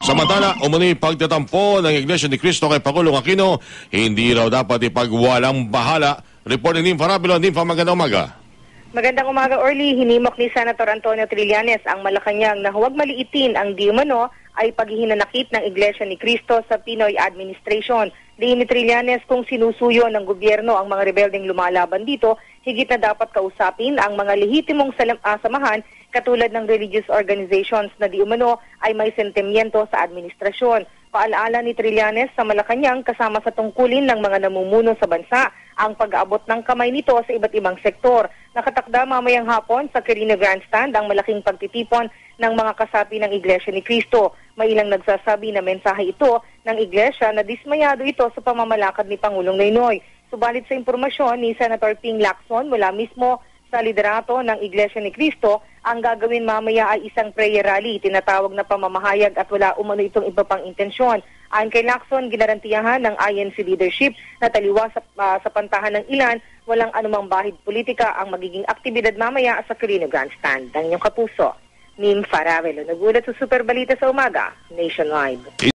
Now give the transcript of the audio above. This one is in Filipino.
Samantala, umano'y pagtatampo ng Iglesia ni Cristo kay Pangulong Aquino, hindi raw dapat ipagwalang bahala. Report ni Nympha Rabelo. Nympha, magandang umaga. Magandang umaga, Orly. Hinimok ni Senator Antonio Trillanes ang Malacanang na huwag maliitin ang di umano ay paghihinanakit ng Iglesia ni Cristo sa Pinoy administration. Diin ni Trillanes kung sinusuyo ng gobyerno ang mga rebeldeng lumalaban dito, higit na dapat kausapin ang mga lehitimong samahan katulad ng religious organizations na di umano ay may sentimiento sa administrasyon. Paalaala ni Trillanes sa Malacanang kasama sa tungkulin ng mga namumuno sa bansa ang pag-aabot ng kamay nito sa iba't ibang sektor. Nakatakda mamayang hapon sa Quirino Grandstand ang malaking pagtitipon ng mga kasapi ng Iglesia ni Cristo. May ilang nagsasabi na mensahe ito ng Iglesia na dismayado ito sa pamamalakad ni Pangulong Noynoy. Subalit sa impormasyon ni Senator Ping Lacson mula mismo sa liderato ng Iglesia ni Cristo, ang gagawin mamaya ay isang prayer rally, tinatawag na pamamahayag at wala umano itong iba pang intensyon. Ayon kay Lacson, ginarantiyahan ng INC leadership na taliwas sa pantahan ng ilan, walang anumang bahid politika ang magiging aktibidad mamaya sa Quirino Grandstand. Ang inyong kapuso, Nympha Rabelo, nagulat sa Super Balita sa Umaga, Nationwide.